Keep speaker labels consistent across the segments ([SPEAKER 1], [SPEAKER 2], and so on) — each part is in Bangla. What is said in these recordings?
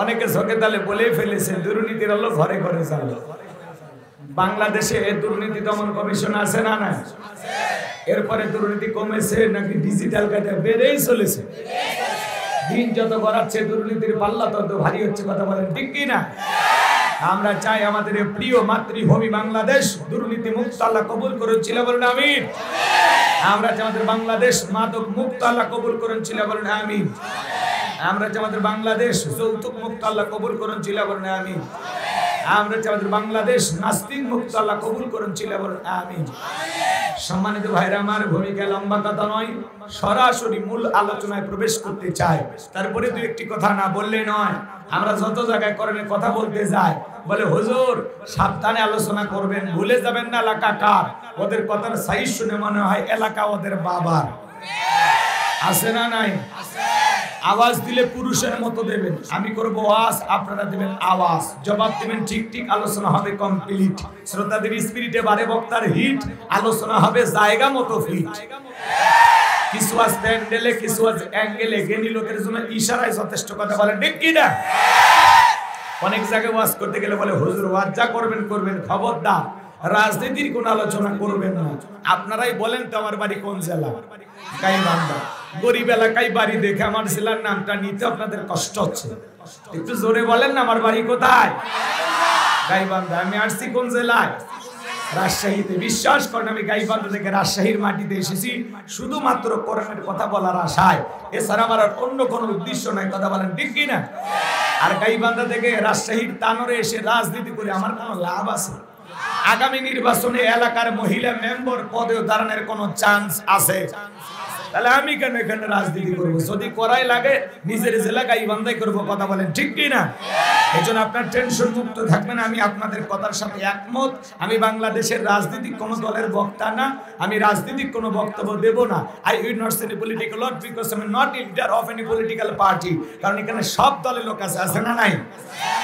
[SPEAKER 1] অনেকে চোখে তালে বলে ফেলেছে দুর্নীতির হলো ঘরে ঘরে চালু। বাংলাদেশে দুর্নীতি দমন কমিশন আছে না নাই? এরপরে দুর্নীতি কমেছে নাকি ডিজিটাল কাজে বেড়েই চলেছে? দিন যত গড়াচ্ছে দুর্নীতির পাল্লা তত ভারী হচ্ছে, কথা বলেন ঠিক কি না? আমরা চাই আমাদের প্রিয় মাতৃভূমি বাংলাদেশ দুর্নীতি মুক্ত আল্লাহ কবুল করুন, ছিল বলেন আমিন। আমরা চাই আমাদের বাংলাদেশ মাদক মুক্ত আল্লাহ কবুল করুন, ছিল বলেন আমিন। আমরা চাই আমাদের বাংলাদেশ যৌতুক মুক্ত আল্লাহ কবুল করুন, ছিল বলেন আমিন। আমরা চাই আমাদের বাংলাদেশ নাস্তিক মুক্ত আল্লাহ কবুল করুন, ছিল বলেন আমিন। সম্মানিত ভাইরা আমার, ভূমিকা লম্বা কথা নয়, সরাসরি মূল আলোচনায় প্রবেশ করতে চাই। তারপরে দুই একটি কথা না বললে নয়। আমরা যত জায়গায় কোরআনের কথা বলতে যাই বলে হুজুর সাবধানে আলোচনা করবেন, ভুলে যাবেন না এলাকা কার। ওদের কথার সাইজ শুনে মনে হয় এলাকা ওদের বাবার। আছে না নাই? আওয়াজ দিলে পুরুষের মতো দেবেন, আমি করব ওয়াজ, আপনারা দেবেন আওয়াজ, জবাব দেবেন ঠিক ঠিক, আলোচনা হবে কমপ্লিট। শ্রোতাদের স্পিরিটে বারে বক্তার হিট, আলোচনা হবে জায়গা মতো ফিট। কিছু আজ প্যান্ডেলে, কিছু আজ অ্যাঙ্গেলে, জ্ঞানী লোকের জন্য ইশারায় যথেষ্ট, কথা বলেন ঠিক কি না? অনেক জায়গায় ওয়াজ করতে গেলে বলে হুজুর ওয়াজ যা করবেন করবেন, খবরদার রাজনীতির কোন আলোচনা করবেন না। আপনারাই বলেন তো আমার বাড়ি কোন জেলা? গাইবান্ধা। গরিব এলাকায় বাড়ি দেখে আমার জেলার নামটা নিতে আপনাদের কষ্ট হচ্ছে, একটু জোরে বলেন না আমার বাড়ি কোথায়? গাইবান্ধা। আমি আসছি কোন জেলায়? রাজশাহীতে। বিশ্বাস করেন আমি গাইবান্ধা থেকে রাজশাহীর মাটিতে এসেছি শুধুমাত্র কোরআনের কথা বলার আশায়, এছাড়া আমার আর অন্য কোনো উদ্দেশ্য নাই, কথা বলেন ঠিক কি না? আর গাইবান্ধা থেকে রাজশাহীর তানোরে এসে রাজনীতি করে আমার কোনো লাভ আছে? আগামী নির্বাচনে এলাকার মহিলা মেম্বার পদেও দাঁড়ানোর কোনো চান্স আছে? তাহলে আমি কেন এখানে রাজনীতি করবো? যদি করাই লাগে নিজের জেলা গাইবান্ধাই করবো, কথা বলেন ঠিক কি না? এই জন্য আপনার টেনশন মুক্ত থাকবেন, আমি আপনাদের কথার সাথে একমত। আমি বাংলাদেশের রাজনীতিক কোন দলের বক্তা না, আমি রাজনীতিক কোনো বক্তব্য দেব না। I will not say any political word because I am not leader of any political party. কারণ এখানে সব দলের লোক আছে, আছে না নাই?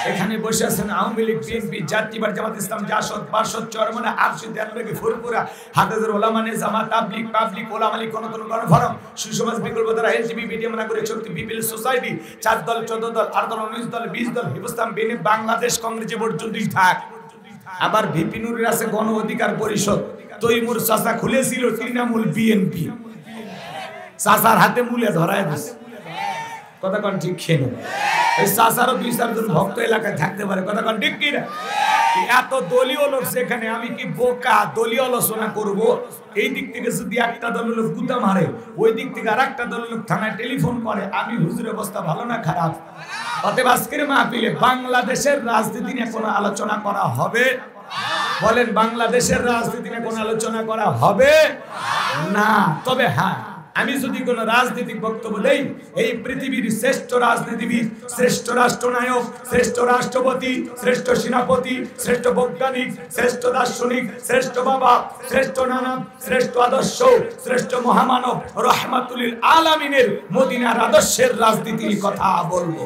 [SPEAKER 1] এখানে বসে আছেন আওয়ামী লীগ, বিএনপি, জাতীয় জামাত ইসলাম, জাসদ, বাসদ, চরমনা, আরশি, দেনবেগি, ফুরপুরা, হাফেজুর ওলামা, জামাত, তাবলিগ, পাবলিক, ওলামা লীগ, কোন গণফোরাম, সুসমাজ, বিকল্প ধারা, এলটিবি, বিডিএম, নাগরিক শক্তি, পিপলস সোসাইটি, 4 দল, 14 দল, 8 দল, 19 দল, 20 দল, হিন্দুস্তান বেনে বাংলাদেশ কংগ্রেস যে পর্যন্তই থাক। আবার ভিপিনুরের আছে গণ অধিকার পরিষদ। তৈমুর চাচা খুলেছিল তৃণমূল বিএনপি, চাচার হাতে মূলে ধরায় দিচ্ছে, কথা কন ঠিক খেয়ে। এই চাচারও 2-4 জন ভক্ত এলাকায় থাকতে পারে, কথা কন ঠিক কি না? এত দলীয় লোক সেখানে, আমি কি বোকা দলীয় আলোচনা করব? এই দিক থেকে যদি একটা দলের লোক গুতা মারে, ওই দিক থেকে আর একটা দলের লোক থানায় টেলিফোন করে, আমি হুজুরের অবস্থা ভালো না খারাপ? অতএব আজকের মাহফিলে বাংলাদেশের রাজনীতি নিয়ে কোনো আলোচনা করা হবে? বলেন বাংলাদেশের রাজনীতি নিয়ে কোনো আলোচনা করা হবে না। তবে হ্যাঁ, আমি যদি কোন রাজনৈতিক বক্তব্য দেই, এই পৃথিবীর শ্রেষ্ঠ রাজনীতিবিদ, শ্রেষ্ঠ রাষ্ট্রনায়ক, শ্রেষ্ঠ রাষ্ট্রপতি, শ্রেষ্ঠ সেনাপতি, শ্রেষ্ঠ বৈজ্ঞানিক, শ্রেষ্ঠ দার্শনিক, শ্রেষ্ঠ বাবা, শ্রেষ্ঠ নানা, শ্রেষ্ঠ আদর্শ, শ্রেষ্ঠ মহামানব রহমাতুল আলামিনের মদিনার আদর্শের রাজনীতির কথা বলবো।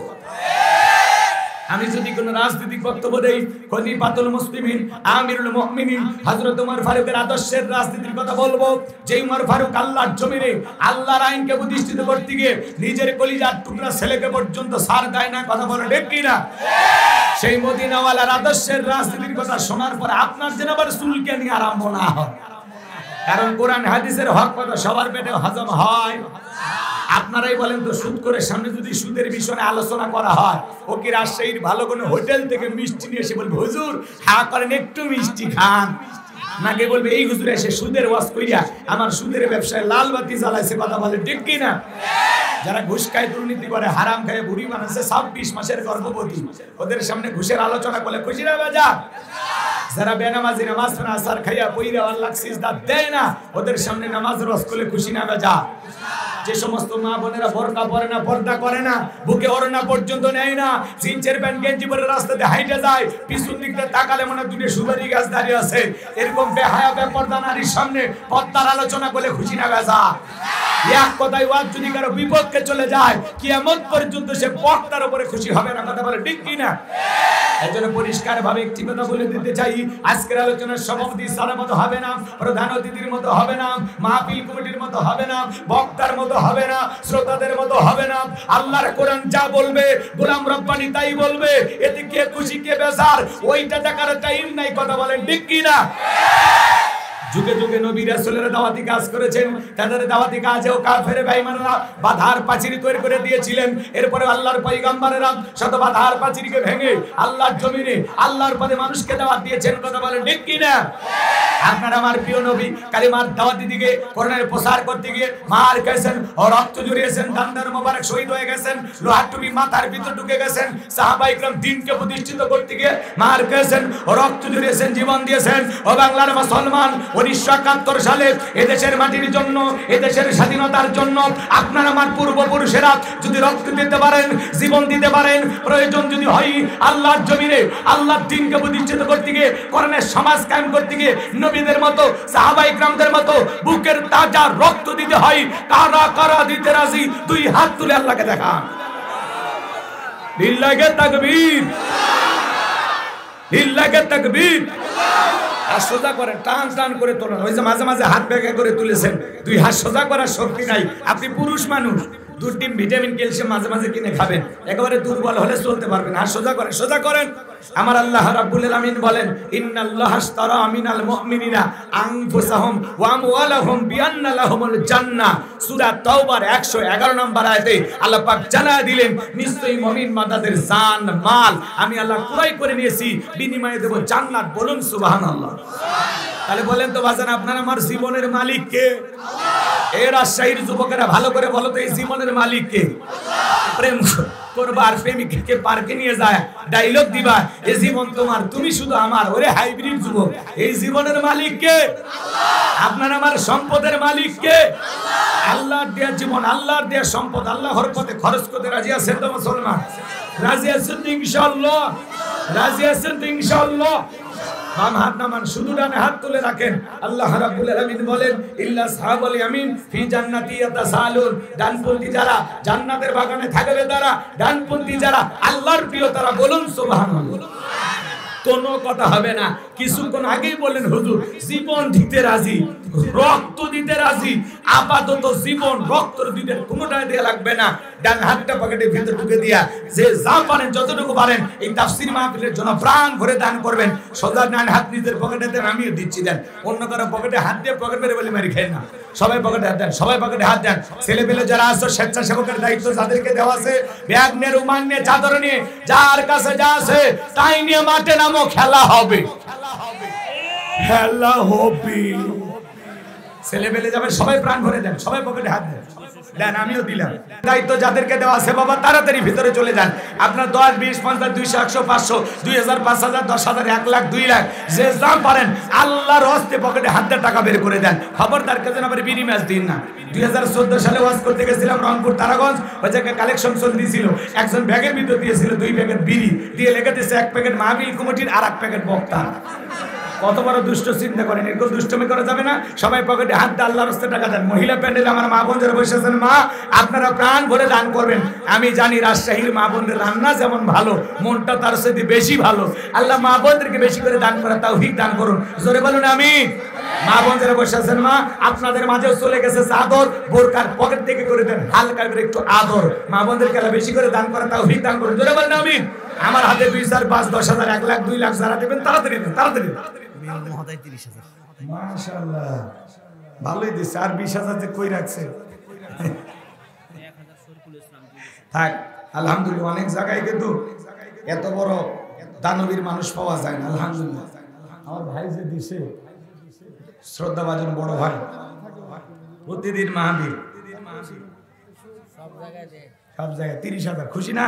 [SPEAKER 1] আমি যদি কোন রাজনৈতিক বক্তব্য দেই, খলিফাতুল মুসলিমিন, আমিরুল মুমিনিন হযরত ওমর ফারুকের আদর্শের রাজনীতির কথা বলবো। যে ওমর ফারুক আল্লাহর জমিনে আল্লাহর আইনকে প্রতিষ্ঠিত করতে গিয়ে নিজের কলিজার টুকরা ছেলেকে পর্যন্ত ছাড় দেয় না, কথা বলে ঠিক কি না? সেই মদিনাওয়ালার আদর্শের রাজনীতির কথা শোনার পর আপনার যেন আবার চুলকানি আরম্ভ না হয়। কারণ কোরআন হাদিসের হক কথা সবার পেটে হজম হয়। আপনারাই বলেন তো, সুদ করে সামনে যদি সুদের বিষয়ে আলোচনা করা হয়, ও কি রাজশাহীর ভালো কোনো হোটেল থেকে মিষ্টি নিয়ে এসে বলবে হুজুর হ্যাঁ করেন একটু মিষ্টি খান, নাকি বলবে এই হুজুর এসে সুদের ওয়াজ কইরা আমার সুদের ব্যবসায় লাল বাতি জ্বালাইছে, কথা বলে ঠিক কি না? যারা ঘুষ খায়, দুর্নীতি করে, হারাম খায়, বুড়ি বানাচ্ছে, 26 মাসের গর্ভবতী, ওদের সামনে ঘুষের আলোচনা করলে খুশি না বাজা? যারা বেনামাজি নামাজ পড়ে আসার খাইয়া পইরা আল্লাহ সিজদা দেয় না, ওদের সামনে নামাজ রস করলে খুশি না বাজা? যে সমস্ত মা বোনেরা বোরকা পরে না, পর্দা করে না, বুকে ওড়না পর্যন্ত নেয় না, জিন্সের প্যান্ট গেঞ্জি পরে রাস্তাতে হাইটে যায়, পিছন দিকটা তাকালে মনে হয় দুটো সুপারি গাছ দাঁড়িয়ে আছে, এরকম বেহায়া বেপর্দা নারীর সামনে পর্দার আলোচনা করলে খুশি না বাজা? এক কথায় ওয়াজ যদি কারো বিপক্ষে চলে যায়, কিয়ামত পর্যন্ত সে পর্দার উপরে খুশি হবে না, কথা বলে ঠিক কি না? এজন্য পরিষ্কার ভাবে একটি কথা বলে দিতে চাই, আজকের আলোচনার সভাপতি স্যারের মতো হবে না, প্রধান অতিথির মতো হবে না, মাহফিল কমিটির মতো হবে না, বক্তার মতো হবে না, শ্রোতাদের মতো হবে না। আল্লাহর কোরআন যা বলবে গোলাম রব্বানি তাই বলবে, এতে কে খুশি কে বেজার ওইটা দেখার টাইম নাই। কথা বলেন ঠিক কি না? যুগে যুগে নবী রাসূলেরা দাওয়াতি কাজ করেছেন, তাদের দাওয়াতি কাজেও কাফের বেঈমানরা বাধার পাঁচিল তৈরি করে দিয়েছিলেন। এরপরে আল্লাহর পয়গম্বরেরা শত বাধার পাঁচিলকে ভেঙে আল্লাহর জমিনে আল্লাহর পথে মানুষকে দাওয়াত দিয়েছেন। কথা বলেন ঠিক কি না? আপনারা আমার প্রিয় নবী কালিমার দাওয়াতি দিকে কোরআনের প্রচার করতে গিয়ে মার খেয়েছেন ও রক্ত ঝরিয়েছেন, দান্দার মোবারক শহীদ হয়ে গেছেন, লোহার টুপি মাথার ভিতর ঢুকে গেছেন, সাহাবায়ে ইকরাম দ্বীনকে প্রতিষ্ঠিত করতে গিয়ে মার খেয়েছেন ও রক্ত ঝরিয়েছেন, জীবন দিয়েছেন। ও বাংলার মুসলমান, 1971 সালে এদেশের মাটির জন্য, এদেশের স্বাধীনতার জন্য আপনার আমার পূর্বপুরুষেরা যদি রক্ত দিতে পারেন, জীবন দিতে পারেন, প্রয়োজন যদি হয় আল্লাহর জমিনে আল্লাহর দ্বীনকে প্রতিষ্ঠিত করতে গিয়ে কোরআনের সমাজ কায়েম করতে গিয়ে নবীদের মতো সাহাবায়ে ইকরামদের মতো বুকের তাজা রক্ত দিতে হয়। কারা কারা দিতে রাজি? দুই হাত তুলে আল্লাহকে দেখান। লিল্লাহি তাকবীর, লিল্লাহি তাকবীর। আর সোজা করে টান টান করে তোলেন। ওই যে মাঝে মাঝে হাত বেঁকে করে তুলেছেন, দুই হাত সোজা করার শক্তি নাই। আপনি পুরুষ মানুষ, 2 টিম ভিটামিন ক্যালসিয়াম মাঝে মাঝে কিনে খাবেন, একেবারে দুর্বল হলে চলতে পারবেন। আর সোজা করেন, সোজা করেন। আমার আল্লাহ রাব্বুল আলামিন বলেন, ইন্নাল্লাহা আশতারা মিনাল মুমিনিনা আনফুসাহুম ওয়া আমওয়ালাহুম বিআন্না লাহুমুল জান্নাহ। সূরা তাওবার 111 নম্বর আয়াতে আল্লাহ পাক জানায় দিলেন, নিশ্চয়ই মুমিন বান্দাদের জান মাল আমি আল্লাহ ক্রয় করে নিয়েছি, বিনিময়ে দেব জান্নাত। বলুন সুবহানাল্লাহ। তাহলে বলেন তো বাজান, আপনার আমার জীবনের মালিক কে? এই রাজশাহীর যুবকেরা ভালো করে বলো তো, এই জীবনের মালিক কে? প্রেম করবার প্রেমিককে পার্কে নিয়ে যায়, ডায়লগ দিবা, এই জীবন তোমার, তুমি শুধু আমার। ওরে হাইব্রিড যুবক, এই জীবনের মালিক কে? আপনার আমার সম্পদের মালিক কে? আল্লাহর দেয়া জীবন, আল্লাহর দেয়া সম্পদ আল্লাহর পথে খরচ করতে রাজি আছেন তো মুসলমান? রাজি আছেন তো ইনশাআল্লাহ? রাজি আছেন তো ইনশাআল্লাহ? বাম হাত নামান, শুধু ডানে হাত তুলে রাখেন। আল্লাহ রাব্বুল আলামিন বলেন, ইল্লা আসহাবুল ইয়ামিন ফি জান্নাতি ইয়াতাসালুন। ডানপন্থী যারা জান্নাতের বাগানে থাকবে তারা, ডানপন্থী যারা আল্লাহর প্রিয় তারা। বলুন সুবহানাল্লাহ। কোনো কথা হবে না। কিছুক্ষণ আগেই বলেন হুজুর জীবন দিতে রাজি, রক্ত দিতে রাজি। আপাতত জীবন রক্ত দিতে কোনোটাই দেয়া লাগবে না। ডান হাতটা পকেটের ভিতর ঢুকে দিয়া যে যা পারেন যতটুকু পারেন এই তাফসীর মাহফিলের জন্য প্রাণ ভরে দান করবেন। সোজা ডান হাত নিজের পকেটে দেন, আমিও দিচ্ছি দেন। অন্য কারো পকেটে হাত দিয়ে পকেট মেরে বলে মারি খায় না। সবাই পকেটে হাত দেন, সবাই পকেটে হাত দেন। ছেলে পেলে যারা আছে স্বেচ্ছাসেবের দায়িত্ব যাদেরকে দেওয়া আছে, ব্যাগ নিয়ে, রুমাল নিয়ে, চাদর নিয়ে, যার কাছে যা আছে তাই নিয়ে মাঠে নামো, খেলা হবে, খেলা হবে। ছেলে পেলে যাবে, সবাই প্রাণ ভরে দেন, সবাই পকেটে হাত দেন। দেন, আমিও দিলাম। দায়িত্ব যাদেরকে দেওয়া আছে বাবা তাড়াতাড়ি ভিতরে চলে যান। আপনার 10, 20, 50, 200, 100, 500, 2000, 5000, 10,000, 1 লাখ, 2 লাখ যে যা পারেন আল্লাহর হস্তে পকেটে হাত দিয়ে টাকা বের করে দেন। খবরদার কাছে আবার বিড়ি ম্যাচ দিন না। 2014 সালে ওয়াজ করতে গেছিলাম রংপুর তারাগঞ্জ, ওই জায়গায় কালেকশন চলতেছিল। একজন ব্যাগের ভিতর দিয়েছিল 2 প্যাকেট বিড়ি, দিয়ে লেগে দিয়েছে 1 প্যাকেট মাহফিল কমিটির আর 1 প্যাকেট বক্তা। কত বড় দুষ্ট চিন্তা করেন, এরকম দুষ্টমি করা যাবে না। সবাই পকেটে হাত দিয়ে আল্লাহর রাস্তায় টাকা দেন। মহিলা প্যান্ডেলে আমার মা বোনদের বসেছেন, মা আপনারা প্রাণ ভরে দান করবেন। আমি জানি রাজশাহীর মা বোনদের রান্না যেমন ভালো, মনটা তার সাথে বেশি ভালো। আল্লাহ মা বোনদেরকে বেশি করে দান করা তৌফিক দান করুন। জোরে বলুন আমিন। মা বোনদের বসেছেন, মা আপনাদের মাঝেও চলে গেছে চাদর, বোরকার পকেট থেকে করে দেন হালকা করে একটু আদর। মা বোনদেরকে বেশি করে দান করা তৌফিক দান করুন। জোরে বলুন আমিন। আমার হাতে 2, 4, 5, 10,000, 1 লাখ, 2 লাখ যারা দেবেন তাড়াতাড়ি দেন, তাড়াতাড়ি। মাশাআল্লাহ, ভালোই দিচ্ছে। আর 20,000 যে কই রাখছে থাক, আলহামদুলিল্লাহ। অনেক জায়গায় কিন্তু এত বড় দানবীর মানুষ পাওয়া যায় না, আলহামদুলিল্লাহ। আমার ভাই যে দিছে, শ্রদ্ধাভাজন বড় ভাই, প্রতিদিন মাহফিল, সব জায়গায় 30,000। খুশি না?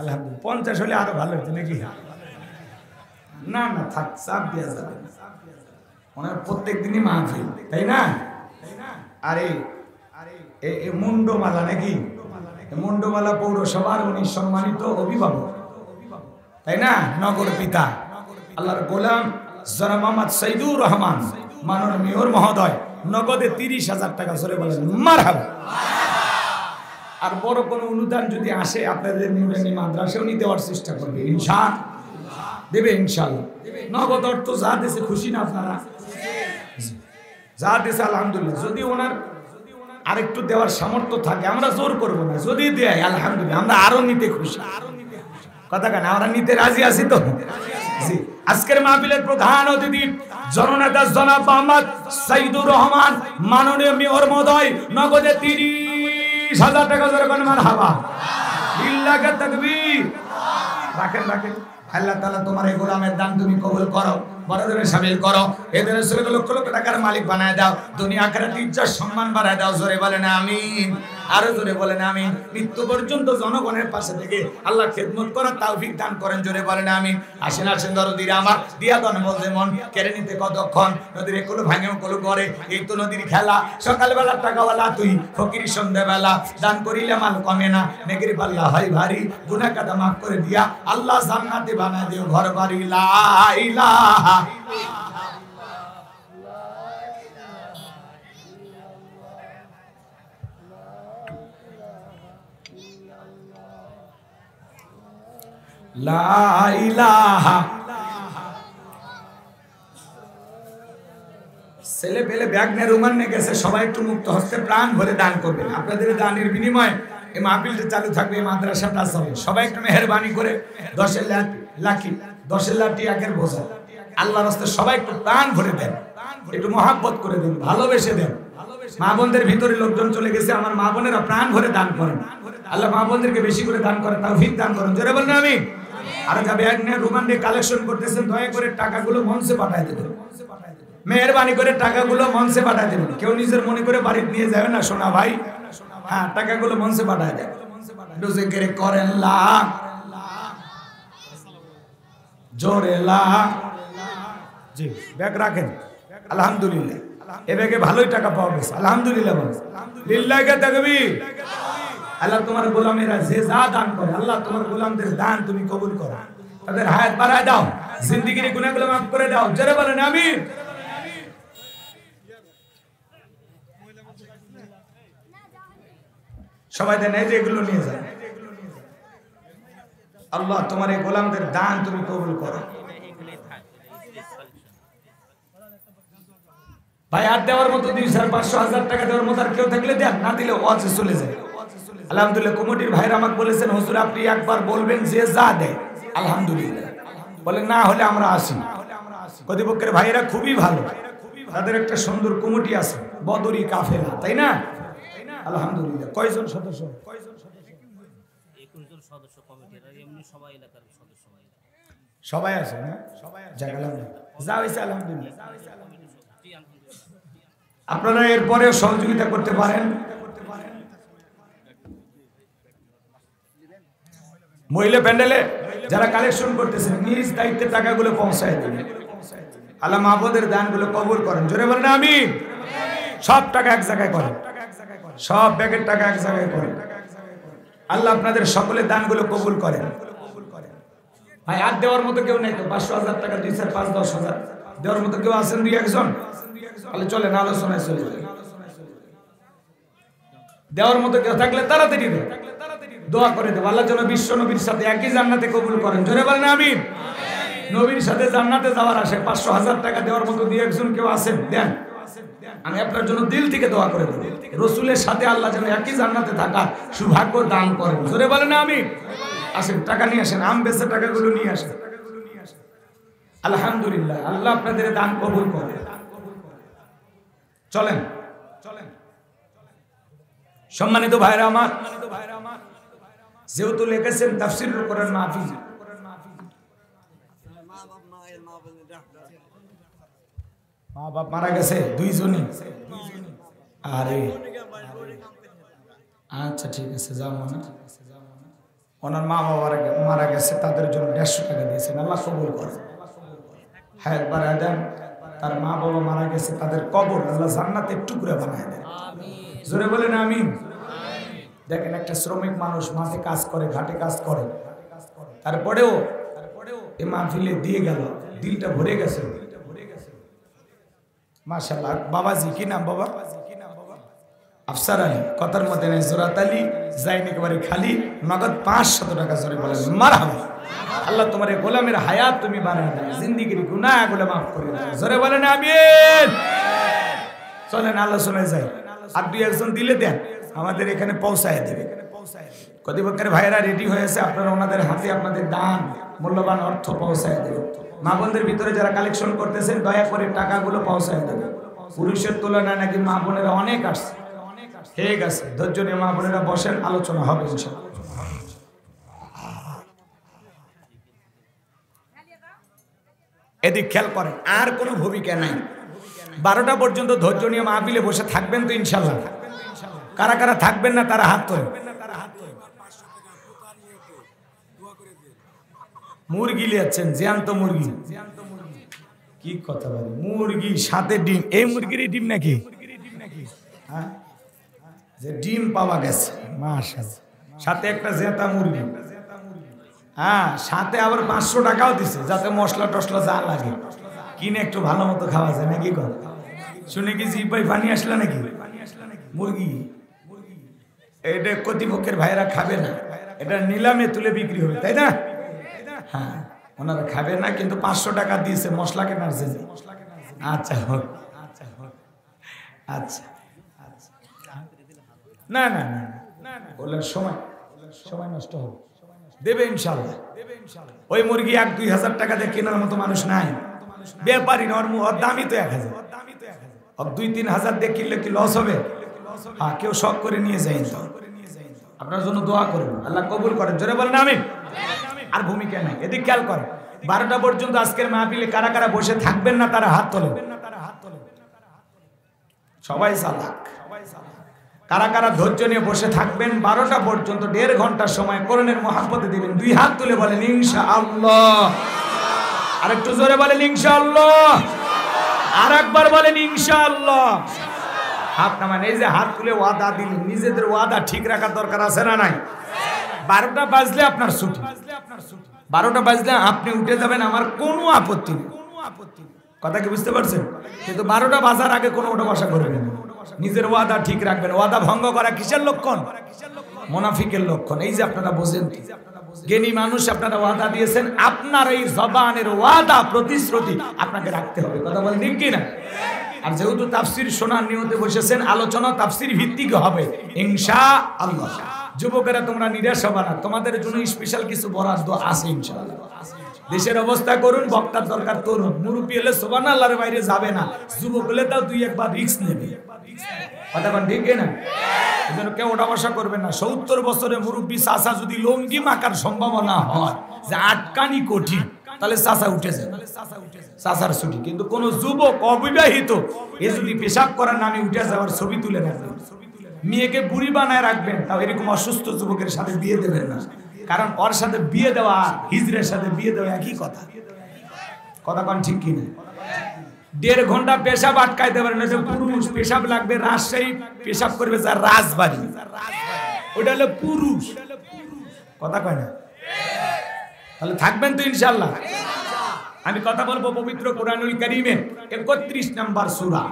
[SPEAKER 1] আলহামদুলিল্লাহ। 50 হলে আরো ভালো হতো নাকি? না না থাক, চাপ দেওয়া যাবে না। ওনার প্রত্যেক দিনই মাহফিল, তাই না? আরে মুন্ডমালা নাকি? মুন্ডমালা পৌরসভার উনি সম্মানিত অভিভাবক, তাই না? নগর পিতা আল্লাহর গোলাম জনাব মোহাম্মদ সাইদুর রহমান মাননীয় মেয়র মহোদয় নগদে 30,000 টাকা জোরে বলেন মারহাবা। আর বড় কোনো অনুদান যদি আসে আপনাদের নুরানি মাদ্রাসাও নিতে দেওয়ার চেষ্টা করবে, ইনশাআল্লাহ দেবে, ইনশাআল্লাহ। নগদ অর্থ যা দেশে খুশি না আপনারা? যা দেশে আলহামদুলিল্লাহ। যদি ওনার আরেকটু দেওয়ার সামর্থ্য থাকে আমরা জোর করবো না, যদি দেয় আলহামদুলিল্লাহ, আমরা আরো নিতে খুশি। কথা কেন, আমরা নিতে রাজি আছি তো? জি। আজকের মাহফিলের প্রধান অতিথি জননেতা জনাব মোহাম্মদ সাইদুর রহমান, মাননীয় মেয়র মহোদয়, নগদে 30,000 টাকা জোরে কোন মারহাবা, লিল্লাহি তাকবীর। রাখেন রাখেন। আল্লাহ তাআলা তোমার এই গোলামের দান তুমি কবুল করো, বড় ধরনের শামিল করো, এদের ছেলেকে লক্ষ লক্ষ টাকার মালিক বানায় দাও, দুনিয়া আখিরাত ইজ্জত সম্মান বাড়ায় দাও। জোরে বলেন আমিন, আরো জোরে বলেন আমিন। মৃত্যু পর্যন্ত জনগণের পাশে থেকে আল্লাহ খেদমত করার তৌফিক দান করেন। জোরে বলেন আমিন। আসেন আসেন দরদিরা আমার, দিয়া দন বলতে মন কেড়ে নিতে কতক্ষণ, নদীর একুলো ভাঙে ওকুলো করে, এই তো নদীর খেলা। সকালবেলা টাকাওয়ালা তুই, ফকির সন্ধ্যাবেলা, দান করিলে মাল কমে না, নেগির পাল্লা হয় ভারী, গুনাহ কাদা মাফ করে দিয়া আল্লাহ জান্নাতে বানায় দিও ঘর বাড়ি। লা ইলাহা লা ইলাহা। ছেলে পেলে ব্যাগ নিয়ে রোমান নিয়ে গেছে, সবাই একটু মুক্ত হস্তে প্রাণ ভরে দান করবেন। আপনাদের দানের বিনিময়ে এই মাহফিলটা চালু থাকবে, এই মাদ্রাসাটা চলবে। সবাই একটু মেহেরবানি করে 10 লাঠি আগের বোঝা আল্লাহর রাস্তায় সবাই একটু প্রাণ ভরে দেন, একটু মহাব্বত করে দেন, ভালোবেসে দেন। মা বোনদের ভিতরে লোকজন চলে গেছে, আমার মা বোনেরা প্রাণ ভরে দান করেন। আল্লাহ মা বোনদেরকে বেশি করে দান করেন, তৌফিক দান করেন। জোরে বলেন আমিন। আর যা ব্যাগ নিয়ে রোমান নিয়ে কালেকশন করতেছেন, দয়া করে টাকাগুলো মঞ্চে পাঠায় দেবেন, মেহেরবানি করে টাকাগুলো মঞ্চে পাঠায় দেবেন। কেউ নিজের মনে করে বাড়িতে নিয়ে যাবে না সোনা ভাই। হ্যাঁ, টাকাগুলো মঞ্চে পাঠায় দেন। জিকির করেন লা, জোরে লা। জি, ব্যাগ রাখেন। আলহামদুলিল্লাহ, এ ব্যাগে ভালোই টাকা পাওয়া গেছে, আলহামদুলিল্লাহ। লিল্লাহি তাকবীর। আল্লাহ তোমার গোলামেরা যে যা দান করে, আল্লাহ তোমার গোলামদের দান তুমি কবুল করো, তাদের হায়াত বাড়ায় দাও, জিন্দেগির গুনাহগুলো মাফ করে দাও। জোরে বলেন আমিন। সবাই দেন, এই যে এগুলো নিয়ে যায়। আল্লাহ তোমার এই গোলামদের দান তুমি কবুল করো। ভাই আর দেওয়ার মতো 2,500-1,000 টাকা দেওয়ার মতো আর কেউ থাকলে দেন, না দিলে ওয়াজে চলে যায়। আলহামদুলিল্লাহ, কমিটির ভাইরা আমাকে বলেছেন হুজুর আপনি একবার বলবেন যে যা দেয়। আলহামদুলিল্লাহ বলে, না হলে আমরা আসি। কর্তৃপক্ষের ভাইরা খুবই ভালো, তাদের একটা সুন্দর কমিটি আছে, বদরি কাফেলা, তাই না? আলহামদুলিল্লাহ। কয়জন সদস্য?
[SPEAKER 2] 21 জন সদস্য কমিটির, আর এমনি সবাই এলাকার সদস্য
[SPEAKER 1] সবাই আছে না? যাক আলহামদুলিল্লাহ, যা হয়েছে আলহামদুলিল্লাহ। আপনারা এরপরেও সহযোগিতা করতে পারেন। মহিলা প্যান্ডেলে যারা কালেকশন করতেছেন নিজ দায়িত্বে টাকাগুলো পৌঁছায় দিবেন। আল্লাহ মাহবুদের দানগুলো কবুল করেন। জোরে বলেন আমিন। সব টাকা এক জায়গায় করেন, সব ব্যাগের টাকা এক জায়গায় করেন। আল্লাহ আপনাদের সকলের দানগুলো কবুল করেন। ভাই আর দেওয়ার মতো কেউ নেই তো? 500-1,000 টাকা, 2, 4, 5, 10,000 দেওয়ার মতো কেউ আছেন? 2-1 তাহলে চলেন আলোচনায় চলে যাই। দেওয়ার মতো কেউ থাকলে তাড়াতাড়ি দেন, দোয়া করে দেব আল্লাহ যেন বিশ্ব নবীর সাথে একই জান্নাতে কবুল করেন। জোরে বলেন আমিন। নবীর সাথে জান্নাতে যাওয়ার আশায় 500-1,000 টাকা দেওয়ার মতো 2-1 কেউ আছেন? দেন, আমি আপনার জন্য দিল থেকে দোয়া করে দেব। রসুলের সাথে আল্লাহ যেন একই জান্নাতে থাকার সৌভাগ্য দান করেন। জোরে বলেন আমিন। আসেন, টাকা নিয়ে আসেন, আম বেচে টাকাগুলো নিয়ে আসেন। আলহামদুলিল্লাহ, আল্লাহ আপনাদের দান কবুল করেন। চলেন চলেন। সম্মানিত ভাইরা আমার, যেহেতু লিখেছেন তাফসীরুল কোরআন মাহফিজ, মা বাপ মারা গেছে 2 জনই। আরে আচ্ছা ঠিক আছে, যাও না। ওনার মা বাবা মারা গেছে, তাদের জন্য 150 টাকা দিয়েছেন, আল্লাহ কবুল করেন। হায়াত বাড়ায় দেন। তার মা বাবা মারা গেছে, তাদের কবর আল্লাহ জান্নাতের টুকরা বানায় দেন। জোরে বলেন আমিন। দেখেন, একটা শ্রমিক মানুষ মাঠে কাজ করে, ঘাটে কাজ করে, তারপরেও এই মাহফিলে দিয়ে গেল, দিলটা ভরে গেছে। মাশাআল্লাহ। বাবাজি কি নাম? বাবা আফসার আলী কথার মধ্যে নেই, জোরাত আলী যাইনি একেবারে খালি, নগদ 500 টাকা জোরে বলেন মারহাবা। আল্লাহ তোমার এই গোলামের হায়াত তুমি বাড়ায় দাও, জিন্দেগির গুনাহগুলো মাফ করে দাও, জোরে বলেন আমিন। চলেন আলোচনায় যাই, আর 2-1 দিলে দেন, আমাদের এখানে পৌঁছায় দেবে। কর্তৃপক্ষের ভাইয়েরা রেডি হয়েছে, আপনারা ওনাদের হাতে আপনাদের দান মূল্যবান অর্থ পৌঁছায় দেবে। মা বোনদের ভিতরে যারা কালেকশন করতেছেন দয়া করে টাকাগুলো পৌঁছায় দেবে। পুরুষের তুলনায় নাকি মা বোনেরা অনেক আসছে, ঠিক আছে, ধৈর্য নিয়ে মা বোনেরা বসেন, আলোচনা হবে ইনশাআল্লাহ। এদিক খেয়াল করেন, আর কোনো ভূমিকা নাই। 12টা পর্যন্ত ধৈর্য নিয়ে মাহফিলে বসে থাকবেন তো ইনশাআল্লাহ? কারা কারা থাকবেন না তারা হাত তোলেন। মুরগি লিয়াচ্ছেন, জ্যান্ত মুরগি, কি কথা বলে, মুরগি সাথে ডিম, এই মুরগির ডিম নাকি? হ্যাঁ, যে ডিম পাওয়া গেছে মাশাআল্লাহ, সাথে একটা জেতা মুরগি, হ্যাঁ, সাথে আবার 500 টাকাও দিছে, যাতে মশলা টসলা যা লাগে কিনে একটু ভালো মতো খাওয়া যায় নাকি? কর শুনে কি জিপাই পানি আসলো নাকি? মুরগি এটা কর্তৃপক্ষের ভাইরা খাবে না, এটা নিলামে তুলে বিক্রি হবে, তাই না? হ্যাঁ, ওনারা খাবে না, কিন্তু 500 টাকা দিয়েছে মশলা কেনার জন্য। আচ্ছা হোক, আচ্ছা, না না না বললেন সময় নষ্ট হবে, দেবে ইনশাআল্লাহ। ওই মুরগি 1-2 হাজার টাকা দিয়ে কেনার মতো মানুষ নাই, ব্যাপারী নরম, ওর দামই তো 1000, 2-3 হাজার দিয়ে কিনলে কি লস হবে? হ্যাঁ, কেউ শখ করে নিয়ে যায় তো। আপনার জন্য দোয়া করবো, আল্লাহ কবুল করেন, জোরে বলেন আমিন। আর ভূমিকা নাই, এদিক খেয়াল করেন। 12টা পর্যন্ত আজকের মাহফিলে কারা কারা বসে থাকবেন না তারা হাত তোলেন। সবাই চালাক, কারা কারা ধৈর্য নিয়ে বসে থাকবেন 12টা পর্যন্ত, 1.5 ঘন্টা সময় কোরআনের মহব্বতে দিবেন। 2 হাত তুলে বলেন ইনশাআল্লাহ, আর একটু জোরে বলেন ইনশাআল্লাহ, আর একবার বলেন ইনশাআল্লাহ। হাত নামান, এই যে হাত তুলে ওয়াদা দিলেন, নিজেদের ওয়াদা ঠিক রাখার দরকার আছে না নাই? 12টা বাজলে আপনার ছুটি, 12টা বাজলে আপনি উঠে যাবেন, আমার কোনো আপত্তি নেই, কথা কি বুঝতে পারছেন? কিন্তু 12টা বাজার আগে কোনো ওটা বসা করবেন না, নিজের ওয়াদা ঠিক রাখবেন। ওয়াদা ভঙ্গ করা কিসের লক্ষণ? মুনাফিকের লক্ষণ। এই যে আপনারা বোঝেন, জ্ঞানী মানুষ, আপনারা ওয়াদা দিয়েছেন, আপনার এই জবানের ওয়াদা প্রতিশ্রুতি আপনাকে রাখতে হবে, কথা বলেন ঠিক কিনা? আর যেহেতু তাফসীর শোনার নিয়তে বসেছেন, আলোচনা তাফসীর ভিত্তিক হবে ইনশাআল্লাহ। যুবকেরা তোমরা নিরাশ হবে না, তোমাদের জন্য স্পেশাল কিছু বরাদ্দ আছে ইনশাআল্লাহ। দেশের অবস্থা করুন, বক্তার দরকার তরুণ, মুরব্বী হলে সুবহানাল্লাহর বাইরে যাবে না, যুবক হলে তাও 2-1 রিস্ক নেবে, কথা বলেন ঠিক না? এজন্য কেউ ওটা বসা করবে না। 70 বছরের মুরব্বী চাচা যদি লঙ্গি মাকার সম্ভাবনা হয় যে আটকানি কঠিন, তাহলে চাচা উঠে যায়, চাচার ছুটি। কিন্তু কোন যুবক অবিবাহিত এ যদি পেশাব করার নামে উঠে যাওয়ার ছবি তুলে রাখবেন, মেয়েকে বুড়ি বানায় রাখবেন, তাও এরকম অসুস্থ যুবকের সাথে বিয়ে দেবেন না, কারণ ওর সাথে বিয়ে দেওয়া হিজড়ের সাথে বিয়ে দেওয়া একই কথা, কথা কোন ঠিক কিনা? 1.5 ঘন্টা পেশাব আটকাইতে পারেন না, পুরুষ পেশাব লাগবে রাজশাহী, পেশাব করবে যার রাজবাড়ি, ওটা হলো পুরুষ, কথা কয় না? তাহলে থাকবেন তো ইনশাআল্লাহ। আমি কথা বলবো পবিত্র কোরআনুল কারীমের 31 নম্বর সূরা,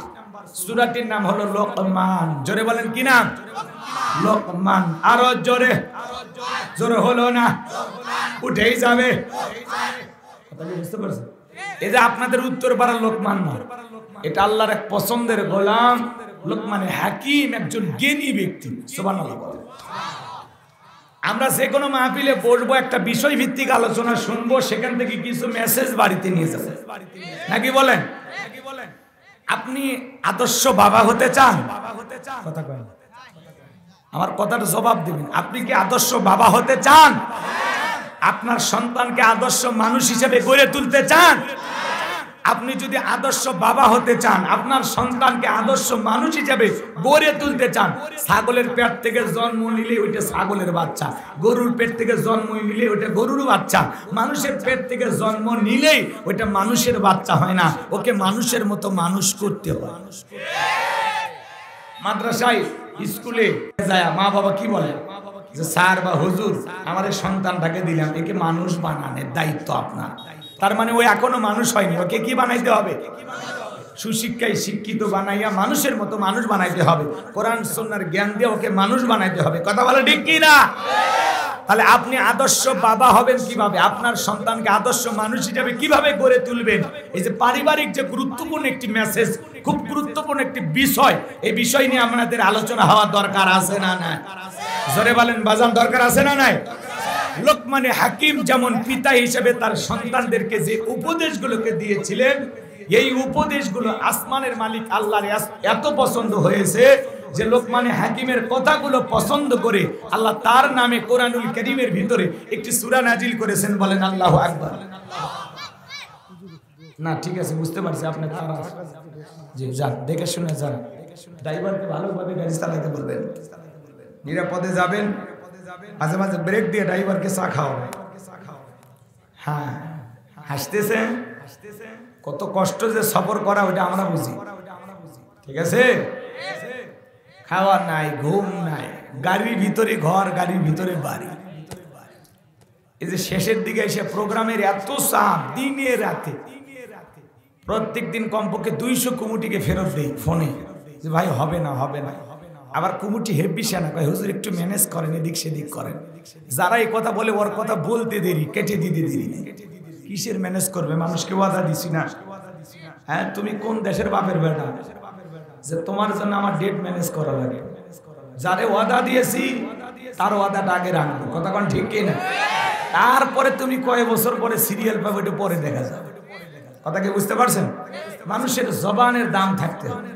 [SPEAKER 1] সূরাটির নাম হলো লোকমান। জোরে বলেন কি নাম? লোকমান। আরো জোরে, জোরে হলো না, উঠেই যাবে, কথা কি বুঝতে পারছেন? এই যে আপনাদের উত্তর পাড়ার লোকমান না, এটা আল্লাহর এক পছন্দের গোলাম, লোকমানে হাকিম, একজন জ্ঞানী ব্যক্তি, সুবহানাল্লাহ। আমরা যে কোনো মাহফিলে বসবো, একটা বিষয় ভিত্তিক আলোচনা শুনবো, সেখান থেকে কিছু মেসেজ বাড়িতে নিয়ে যাবো, নাকি বলেন? আপনি আদর্শ বাবা হতে চান? কথা কয়, আমার কথার জবাব দিবেন। আপনি কি আদর্শ বাবা হতে চান? আপনার সন্তানকে আদর্শ মানুষ হিসেবে গড়ে তুলতে চান? আপনি যদি আদর্শ বাবা হতে চান, আপনার সন্তানকে আদর্শ মানুষ হিসেবে গড়ে তুলতে চান, ছাগলের পেট থেকে জন্ম নিলে ওইটা ছাগলের বাচ্চা, গরুর পেট থেকে জন্ম নিলে ওইটা গরুর বাচ্চা, মানুষের পেট থেকে জন্ম নিলেই ওইটা মানুষের বাচ্চা হয় না, ওকে মানুষের মতো মানুষ করতে হয়। মাদ্রাসায়, স্কুলে যায় মা বাবা কি বলে যে স্যার বা হুজুর আমার এই সন্তানটাকে দিলাম, একে মানুষ বানানোর দায়িত্ব আপনার। তার মানে ও এখনো মানুষ হয়নি, ওকে কি বানাইতে হবে? সুশিক্ষায় শিক্ষিত বানাইয়া মানুষের মতো মানুষ বানাইতে হবে, কোরআন সুন্নাহর জ্ঞান দিয়ে ওকে মানুষ বানাইতে হবে। কথা বলে ঠিক কি না? তাহলে আপনি আদর্শ বাবা হবেন কিভাবে, আপনার সন্তানকে আদর্শ মানুষ হিসেবে কিভাবে গড়ে তুলবেন? এই যে পারিবারিক যে গুরুত্বপূর্ণ একটি মেসেজ, খুব গুরুত্বপূর্ণ একটি বিষয়, এই বিষয় নিয়ে আমাদের আলোচনা হওয়ার দরকার আছে না নাই? জোরে বলেন বাজান, দরকার আছে না নাই? লোকমানে হাকিম যেমন পিতা হিসেবে তার সন্তানদেরকে যে উপদেশগুলোকে দিয়েছিলেন, এই উপদেশগুলো আসমানের মালিক আল্লাহর এত পছন্দ হয়েছে যে লোকমানে হাকিমের কথাগুলো পছন্দ করে আল্লাহ তার নামে কোরআনুল কারীমের ভিতরে একটি সূরা নাজিল করেছেন। বলেন আল্লাহু আকবার। না ঠিক আছে, বুঝতে পারছি আপনি তারা জি যান, দেখে শুনে যান, ড্রাইভারকে ভালোভাবে গাড়ি চালাতে বলবেন, নিরাপদে যাবেন, মাঝে মাঝে ব্রেক দিয়ে ড্রাইভারকে চা খাওয়াবেন। হ্যাঁ হাসতেছে, কত কষ্ট যে সফর করা ওটা আমরা বুঝি, ঠিক আছে? খাওয়া নাই, ঘুম নাই, গাড়ির ভিতরে ঘর, গাড়ির ভিতরে বাড়ি। এই যে শেষের দিকে এসে প্রোগ্রামের এত চাপ, দিনে রাতে, প্রত্যেক দিন কমপক্ষে 200 কমিটিকে ফেরত দেই ফোনে যে ভাই হবে না হবে না। আবার কমিটি হেভি সেনা কয় হুজুর একটু ম্যানেজ করেন, এদিক সেদিক করেন। যারা এই কথা বলে ওর কথা বলতে দেরি, কেটে দিতে দেরি নেই। কিসের ম্যানেজ করবে? মানুষকে ওয়াদা দিছি না। হ্যাঁ তুমি কোন দেশের বাপের বেটা যে তোমার জন্য আমার ডেট ম্যানেজ করা লাগে? যারে ওয়াদা দিয়েছি তার ওয়াদাটা আগে রাখবো। কথা কোন ঠিক কি না? তারপরে তুমি কয় বছর পরে সিরিয়াল পাবে, এটা পরে দেখা যাবে। কথা কি বুঝতে পারছেন? মানুষের জবানের দাম থাকতে হবে।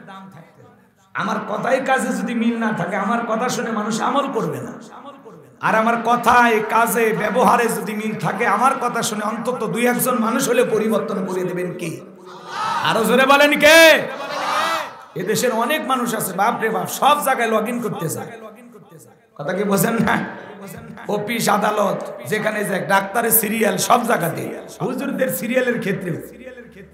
[SPEAKER 1] আমার কথাই কাজে যদি মিল না থাকে, আমার কথা শুনে মানুষ আমল করবে না। আর আমার কথায় কাজে ব্যবহারে যদি মিল থাকে, আমার কথা শুনে অন্তত 2-1 জন মানুষ হলে পরিবর্তন করে দেবেন কে? আরো জোরে বলেন কে? এদেশের অনেক মানুষ আছে বাপ রে বাপ, সব জায়গায় লগ ইন করতে চায়। কথা কি বোঝেন না? অফিস আদালত যেখানে যায়, ডাক্তারের সিরিয়াল, সব জায়গাতে। হুজুরদের সিরিয়ালের ক্ষেত্রে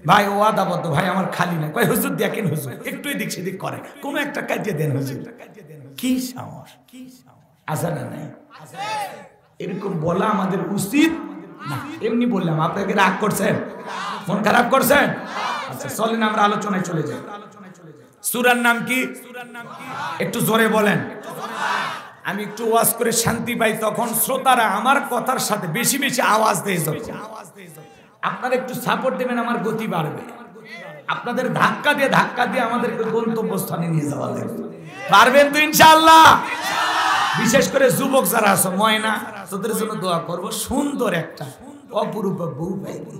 [SPEAKER 1] ভাই ও আদাবদ্ধ, ভাই আমার খালি না, কয় হুজুর দেখেন হুজুর একটু এদিক সেদিক করেন, কোনো একটা কাজে দেন হুজুর। কি সাহস আছে না নাই? এরকম বলা আমাদের উচিত না। এমনি বললাম, আপনাকে রাগ করছেন, মন খারাপ করছেন? আচ্ছা চলেন আমরা আলোচনায় চলে যাই। সূরার নাম কি? একটু জোরে বলেন। আমি একটু ওয়াজ করে শান্তি পাই, তখন শ্রোতারা আমার কথার সাথে বেশি বেশি আওয়াজ দিয়ে যাবে। আপনারা একটু সাপোর্ট দেবেন, আমার গতি বাড়বে। আপনাদের ধাক্কা দিয়ে আমাদেরকে গন্তব্যস্থানে নিয়ে যাওয়া লাগবে। পারবেন তো ইনশাআল্লাহ? বিশেষ করে যুবক যারা আছো, ময়না, তোদের জন্য দোয়া করব, সুন্দর একটা অপরূপ বউ পাইবি,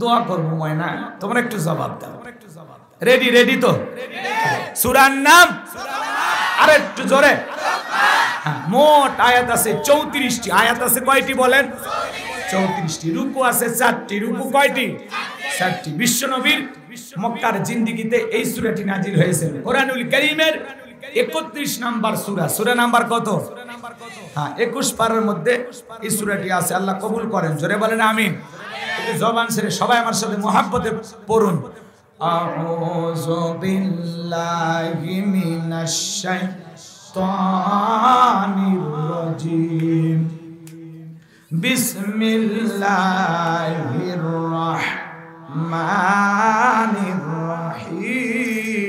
[SPEAKER 1] দোয়া করবো ময়না, তোমরা একটু জবাব দাও। রেডি? রেডি তো? সূরার নাম আরে একটু জোরে। মোট আয়াত আছে 34টি। আয়াত আছে কয়টি বলেন? 34টি। রুকু আছে 4টি। রুকু কয়টি? 4টি। বিশ্বনবীর মক্কার জিন্দেগিতে এই সূরাটি নাজিল হয়েছে। কোরআনুল কারীমের 31 নাম্বার সূরা। সূরা নাম্বার কত? হ্যাঁ 21 পারার মধ্যে এই সূরাটি আছে। আল্লাহ কবুল করেন, জোরে বলেন আমিন। জবান ছেড়ে সবাই আমার সাথে মুহাব্বতে পড়ুন। আউযু বিল্লাহি মিনাশ শাইতানির রাজীম। বিসমিল্লাহির রাহমানির রহিম।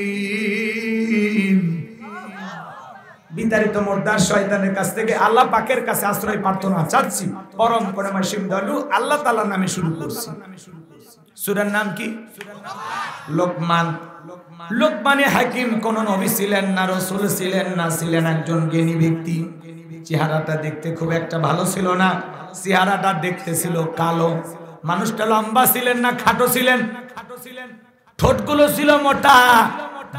[SPEAKER 1] বিতাড়িত মুর্দার শয়তানের কাছ থেকে আল্লাহ পাকের কাছে আশ্রয় প্রার্থনা চাচ্ছি। পরম করুণাময় দয়ালু আল্লাহ তাআলার নামে শুরু করছি। সূরার নাম কি? লোকমান। লোকমানে হাকিম কোন নবী ছিলেন না, রাসূল ছিলেন না, ছিলেন একজন জ্ঞানী ব্যক্তি। চেহারাটা দেখতে খুব একটা ভালো ছিল না, চেহারাটা দেখতে ছিল কালো। মানুষটা লম্বা ছিলেন না, খাটো ছিলেন। ঠোঁটগুলো ছিল মোটা,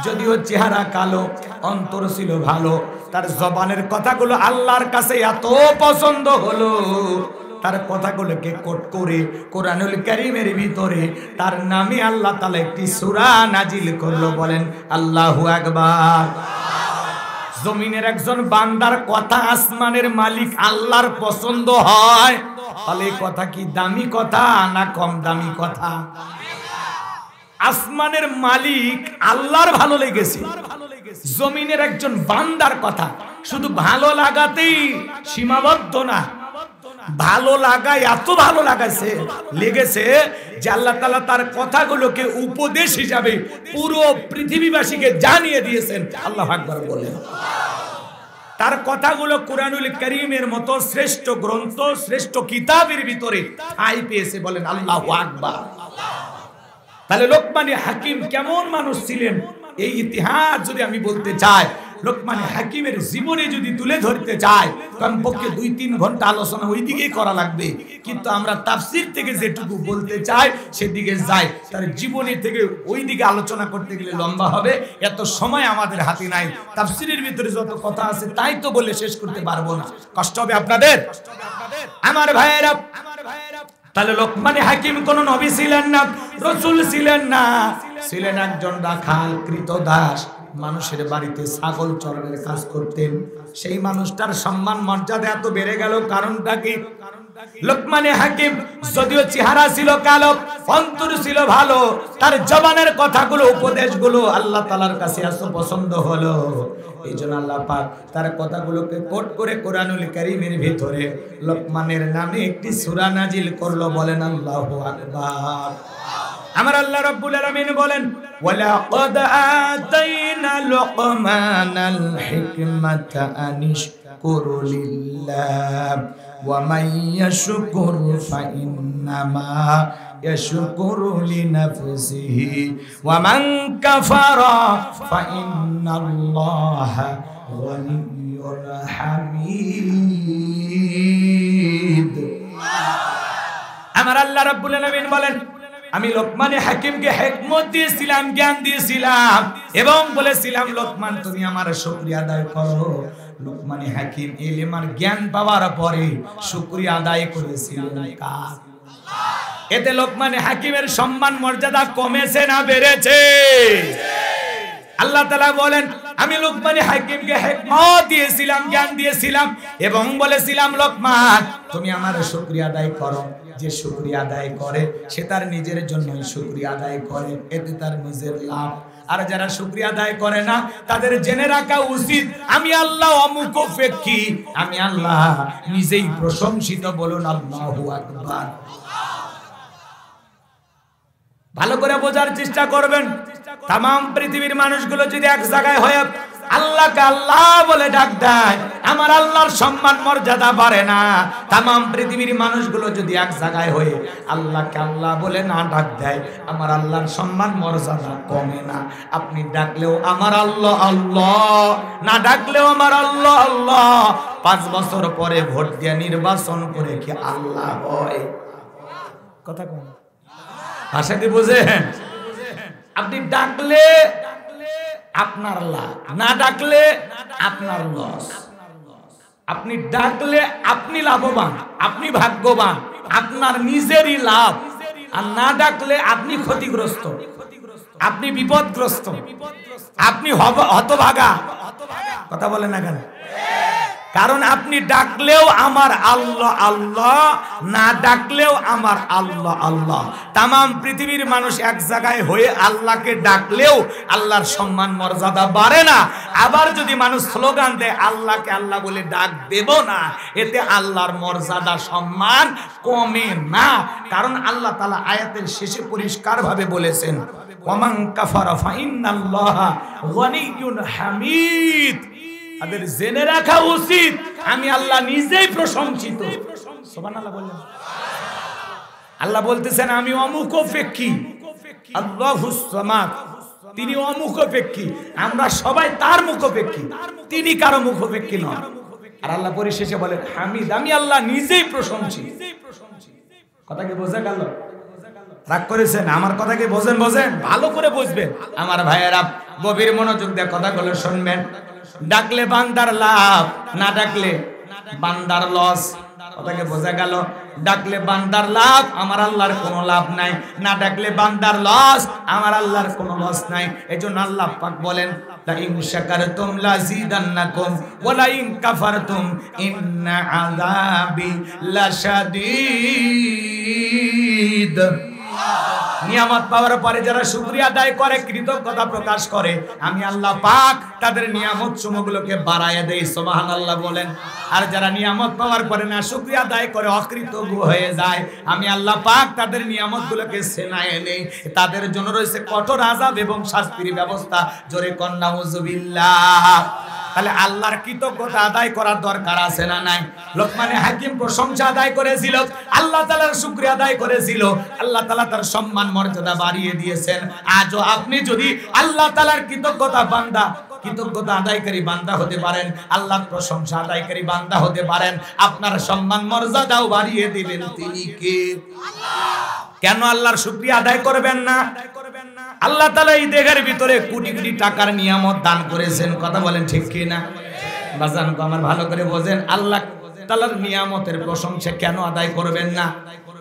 [SPEAKER 1] যদিও চেহারা কালো, অন্তর ছিল ভালো। তার জবানের কথাগুলো আল্লাহর কাছে এত পছন্দ হলো, তার কথাগুলোকে কোট করে কোরআনুল কারীমের ভিতরে তার নামে আল্লাহ তাআলা একটি সূরা নাজিল করলো। বলেন আল্লাহু আকবার। জমিনের একজন বান্দার কথা আসমানের মালিক আল্লাহর পছন্দ হয়, তাহলে এই কথা কি দামি কথা না কম দামি কথা? আসমানের মালিক আল্লাহর ভালো লেগেছে, জমিনের একজন বান্দার কথা শুধু ভালো লাগাতেই সীমাবদ্ধ না, ভালো লাগা, এত ভালো লাগাছে লেগেছে যে আল্লাহ তাআলা তার কথাগুলোকে উপদেশ হিসাবে পুরো পৃথিবীবাসীকে জানিয়ে দিয়েছেন। আল্লাহু আকবার বলেন। তার কথাগুলো কুরআনুল কারীমের মতো শ্রেষ্ঠ গ্রন্থ, শ্রেষ্ঠ কিতাবের ভিতরে ঠাঁই পেয়েছে। বলেন আল্লাহু আকবার। তাহলে লোকমানে হাকিম কেমন মানুষ ছিলেন, এই ইতিহাস যদি আমি বলতে চাই, লোকমানে হাকিমের জীবনে যদি তুলে ধরতে চাই, কমপক্ষে 2-3 ঘন্টা আলোচনা ওই দিকেই করা লাগবে। কিন্তু আমরা তাফসীর থেকে যেটুকু বলতে চাই সেদিকে যাই, তার জীবনী থেকে ওই দিকে আলোচনা করতে গেলে লম্বা হবে। এত সময় আমাদের হাতে নাই। তাফসীরের ভিতরে যত কথা আছে তাই তো বলে শেষ করতে পারবো না, কষ্ট হবে আপনাদের। আমার ভাইয়েরা, তাহলে লোকমানে হাকিম কোন নবী ছিলেন না, রাসূল ছিলেন না, ছিলেন একজন রাখাল কৃতদাস। মানুষের বাড়িতে ছাগল চড়ানোর কাজ করতেন। সেই মানুষটার সম্মান মর্যাদা এত বেড়ে গেল, কারণটা কি? লোকমানে হাকিম যদিও চেহারা ছিল কালো, অন্তর ছিল ভালো, তার জবানের কথাগুলো, উপদেশগুলো আল্লাহ তাআলার কাছে এত পছন্দ হলো। এই জন্য আল্লাহ পাক তার কথাগুলোকে কোট করে কোরআনুল কারীমের ভিতরে লোকমানের নামে একটি সূরা নাজিল করলো। বলেন আল্লাহু আকবার। আমার আল্লাহ রাব্বুল আলামিন বলেন, ওয়ালাকাদ আতাইনা লুকমানাল হিকমাতা আনিশকুরু লিল্লাহ ওয়া মান ইয়াশকুর ফাইন্নামা ইয়াশকুরু লিনাফসিহি ওয়া মান কাফারা ফাইন্নাল্লাহা গনিয়্যুন হামিদ। আমার আল্লাহ রাব্বুল আলামিন বলেন, আমি লোকমানে হাকিমকে হিকমত দিয়েছিলাম, জ্ঞান দিয়েছিলাম এবং বলেছিলাম, লোকমান তুমি আমার শুকরিয়া আদায় করো। লোকমানে হাকিম ইলম আর জ্ঞান পাওয়ার পরে শুকরিয়া আদায় করেছিলেন কার? এতে লোকমানে হাকিমের সম্মান মর্যাদা কমেছে না বেড়েছে? আল্লাহ তাআলা বলেন, আমি লোকমানে হাকিমকে হিকমত দিয়েছিলাম, জ্ঞান দিয়েছিলাম এবং বলেছিলাম, লোকমান তুমি আমার শুকরিয়া আদায় করো। যে শুকরিয়া আদায় করে সে তার নিজের জন্যই শুকরিয়া আদায় করে, এতে তার নিজের লাভ। আর যারা শুকরিয়া আদায় করে না তাদের জেনে রাখা উচিত, আমি আল্লাহ অমুকফেক্ষী, আমি আল্লাহ নিজেই প্রশংসিত। বলুন আল্লাহু আকবার। ভালো করে বোঝার চেষ্টা করবেন। তাম পৃথিবীর মানুষগুলো যদি এক জায়গায় হয়ে আল্লাহকে আল্লাহ বলে ডাক দেয়, আমার আল্লাহর সম্মান মর্যাদা বাড়ে না। তাম পৃথিবীর মানুষগুলো যদি এক জায়গায় হয়ে আল্লাহকে আল্লাহ বলে না ডাক দেয়, আমার আল্লাহর সম্মান মর্যাদা কমে না। আপনি ডাকলেও আমার আল্লাহ আল্লাহ, না ডাকলেও আমার আল্লাহ আল্লাহ। 5 বছর পরে ভোট দিয়ে নির্বাচন করে কি আল্লাহ হয়? কথা কোন ভাষা দিয়ে বোঝেন? আপনি ডাকলে আপনার লাভ, না ডাকলে আপনার লস। আপনি ডাকলে আপনি লাভবান, আপনি ভাগ্যবান, আপনার নিজেরই লাভ। আর না ডাকলে আপনি ক্ষতিগ্রস্ত, আপনি বিপদগ্রস্ত, আপনি হতভাগা। কথা বলে না কেন? কারণ আপনি ডাকলেও আমার আল্লাহ আল্লাহ, না ডাকলেও আমার আল্লাহ আল্লাহ। তাম পৃথিবীর মানুষ এক জায়গায় হয়ে আল্লাহকে ডাকলেও আল্লাহর সম্মান মর্যাদা বাড়ে না। আবার যদি মানুষ স্লোগান দেয় আল্লাহকে আল্লাহ বলে ডাক দেব না, এতে আল্লাহর মর্যাদা সম্মান কমে না। কারণ আল্লাহ তাআলা আয়াতের শেষে পরিষ্কারভাবে বলেছেন, ওয়ামান কাফারা ফাইন্নাল্লাহা গনিয়্যুন হামিদ। তাদের জেনে রাখা উচিত আমি আল্লাহ নিজেই প্রশংসিত। সুবহানাল্লাহ বললেন। আল্লাহ বলতেছেন আমি অমুকপেক্ষী, আল্লাহুস সামাদ, তিনি অমুকপেক্ষী, আমরা সবাই তার মুখপেক্ষী, তিনি কারো মুখপেক্ষী নন। আর আল্লাহ পরিশেষে বলেন হামিদ, আমি আল্লাহ নিজেই প্রশংসিত। কথা কি বোঝা গেল? রাগ করেছেন? আমার কথা কি বোঝেন? বোঝেন, ভালো করে বুঝবেন। আমার ভাইয়েরা গভীর মনোযোগ দিয়ে কথাগুলো শুনবেন। ডাকলে বান্দার লাভ, না ডাকলে বান্দার লস। কথাকে বোঝা গেল? ডাকলে বান্দার লাভ, আমার আল্লাহর কোনো লাভ নাই। না ডাকলে বান্দার লস, আমার আল্লাহর কোনো লস নাই। এজন্য আল্লাহ পাক বলেন, লা ইন শাকারতুম লাযিদান্নাকুম ওয়া লা ইন কাফারতুম ইন্না আযাবি লাশাদীদ। নিয়ামত পাওয়ার পরে যারা শুকরিয়া আদায় করে, কৃতজ্ঞতা প্রকাশ করে, আমি আল্লাহ পাক তাদের নিয়ামত সমূহগুলোকে বাড়ায় দেই। সুবহানাল্লাহ বলেন। আর যারা নিয়ামত পাওয়ার পরে না শুকরিয়া আদায় করে, অকৃতজ্ঞ হয়ে যায়, আমি আল্লাহ পাক তাদের নিয়ামতগুলোকে ছিনায় নেই। তাদের জন্য রয়েছে কঠোর আযাব এবং শাস্তির ব্যবস্থা। জোরে কন নাউযুবিল্লাহ। তাহলে আল্লাহর কৃতজ্ঞতা আদায় করার দরকার আছে না নাই? লোকমানে হাকিম প্রশংসা আদায় করেছিল, আল্লাহ তাআলার শুকরিয়া আদায় করেছিল, আল্লাহ তাআলা তার সম্মান মর্যাদা বাড়িয়ে দিয়েছেন। আজও আপনি যদি আল্লাহ তাআলার কৃতজ্ঞতা আদায়কারী বান্দা হতে পারেন, আল্লাহর প্রশংসা আদায়কারী বান্দা হতে পারেন, আপনার সম্মান মর্যাদাও বাড়িয়ে দিবেন তিনি কে? কেন আল্লাহর শুকরিয়া আদায় করবেন না? আল্লাহ তাআলা এই দেহের ভিতরে কোটি কোটি টাকার নিয়ামত দান করেছেন। কথা বলেন ঠিক কি না? বাজান গো আমার ভালো করে বোঝেন, আল্লাহ তাআলার নিয়ামতের প্রশংসা কেন আদায় করবেন না?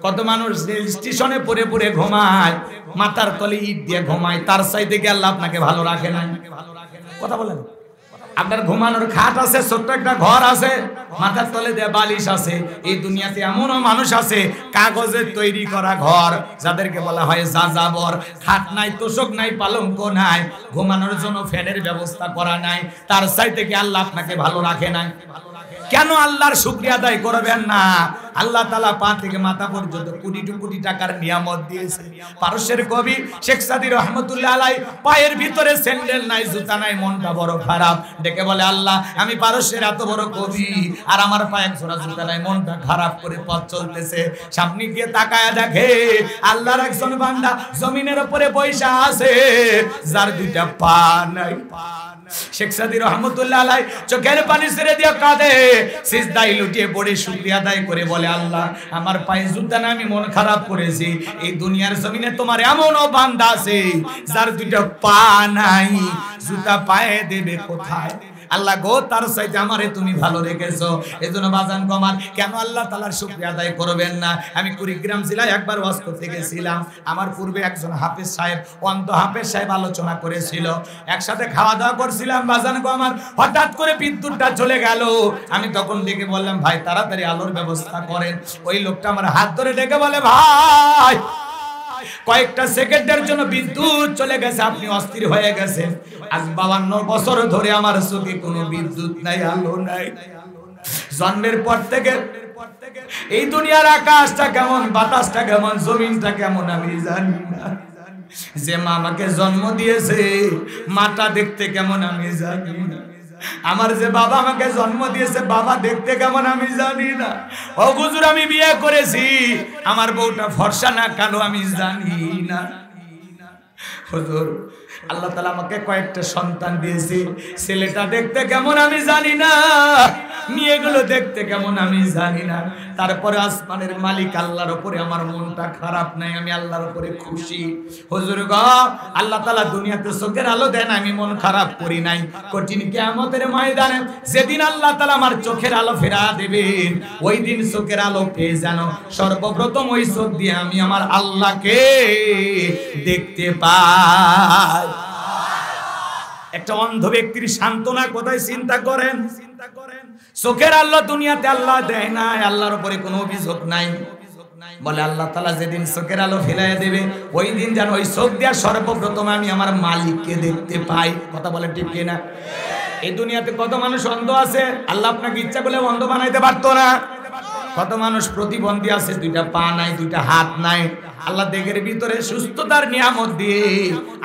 [SPEAKER 1] কত মানুষ রেল স্টেশনে পড়ে পড়ে ঘুমায়, মাথার তলে ইট দিয়ে ঘুমায়, তার চাইতে কি আল্লাহ আপনাকে ভালো রাখে না? কথা বলেন। আপনার ঘুমানোর খাট আছে, ছোট্ট একটা ঘর আছে, মাথার তলে দেয়া বালিশ আছে। এই দুনিয়াতে এমনও মানুষ আছে কাগজের তৈরি করা ঘর, যাদেরকে বলা হয় যাযাবর। খাট নাই, তোষক নাই, পালঙ্ক নাই, ঘুমানোর জন্য ফ্যানের ব্যবস্থা করা নাই। তার চাইতে কি আল্লাহ আপনাকে ভালো রাখে না? কেন আল্লাহর শুকরিয়া আদায় করবেন না? আল্লাহ তাআলা পা থেকে মাথা পর্যন্ত কোটি কোটি টাকার নিয়ামত দিয়েছে। পারস্যের কবি শেখ সাদী রহমাতুল্লাহ আলাইহি পায়ের ভিতরে স্যান্ডেল নাই, জুতা নাই, মনটা বড় খারাপ। ডেকে বলে, আল্লাহ আমি পারস্যের এত বড় কবি, আর আমার পায়ে এক জোড়া জুতা নাই, মনটা খারাপ করে পথ চলতেছে। সামনে গিয়ে তাকায়া দেখে আল্লাহর একজন বান্দা জমিনের উপরে বৈশা আছে, যার দুইটা পা নাই। শেখ সাদী রহমাতুল্লাহ আলাইহি চোখের পানি ছেড়ে দিয়ে কাঁদে, সিজদায় লুটিয়ে পড়ে শুকরিয়া আদায় করে বলে, আল্লাহ আমার পায়ে জুতা না, আমি মন খারাপ করেছি। এই দুনিয়ার জমিনে তোমার এমনও বান্দা আছে যার দুইটা পা নাই, জুতা পায়ে দেবে কোথায়? আল্লাহ গো, তার চাইতে আমারে তুমি ভালো রেখেছো। এজন্য বাজান গো আমার, কেন আল্লাহ তাআলার শুকরিয়া আদায় করবেন না? আমি কুড়িগ্রাম জেলায় একবার ওয়াজ করতে গেছিলাম। আমার পূর্বে একজন হাফেজ সাহেব, অন্ত হাফেজ সাহেব আলোচনা করেছিল, একসাথে খাওয়া দাওয়া করছিলাম। বাজান গো আমার, হঠাৎ করে বিদ্যুৎটা চলে গেল। আমি তখন ডেকে বললাম, ভাই তাড়াতাড়ি আলোর ব্যবস্থা করেন। ওই লোকটা আমার হাত ধরে ডেকে বলে, ভাই কয়েকটা সেকেন্ডের জন্য বিদ্যুৎ চলে গেছে, আপনি অস্থির হয়ে গেছেন। আজ 52 বছর ধরে আমার চোখে কোনো বিদ্যুৎ নাই, আলো নাই। জন্মের পর থেকে এই দুনিয়ার আকাশটা কেমন, বাতাসটা কেমন, জমিনটা কেমন আমি জানি না। যে মা আমাকে জন্ম দিয়েছে, মাটা দেখতে কেমন আমি জানি না। আমার যে বাবা আমাকে জন্ম দিয়েছে, বাবা দেখতে কেমন আমি জানি না। ও হুজুর, আমি বিয়ে করেছি, আমার বউটা ফর্সা না কালো আমি জানি না। হুজুর, আল্লাহ তাআলা আমাকে কয়েকটা সন্তান দিয়েছে, ছেলেটা দেখতে কেমন আমি জানি না, মেয়েগুলো দেখতে কেমন আমি জানি না। তারপরে আসমানের মালিক আল্লাহর উপরে আমার মনটা খারাপ নাই, আমি আল্লাহর উপরে খুশি। হুজুর গো, আল্লাহ তাআলা দুনিয়াতে চোখের আলো দেন, আমি মন খারাপ করি নাই। কঠিন কিয়ামতের ময়দানে যেদিন আল্লাহ তাআলা আমার চোখের আলো ফেরা দেবেন, ওই দিন চোখের আলো পেয়ে যেন সর্বপ্রথম ওই চোখ দিয়ে আমি আমার আল্লাহকে দেখতে পাই। একটা অন্ধ ব্যক্তির সান্ত্বনা কোথায় চিন্তা করেন। চোখের আল্লাহ দুনিয়াতে আল্লাহ দেয় না, আল্লাহর উপরে কোনো অভিযোগ নাই। বলে আল্লাহ তাআলা যেদিন চোখের আলো ফেরাইয়া দেবে, ওই দিন যেন ওই চোখ দিয়া সর্বপ্রথম আমি আমার মালিককে দেখতে পাই। কথা বলে ঠিক কিনা? এই দুনিয়াতে কত মানুষ অন্ধ আছে, আল্লাহ আপনাকে ইচ্ছা করলে অন্ধ বানাইতে পারতো না। কত মানুষ প্রতিবন্ধী আছে, দুইটা পা নাই, দুইটা হাত নাই। আল্লাহ দেহের ভিতরে সুস্থতার নিয়ামত দিয়ে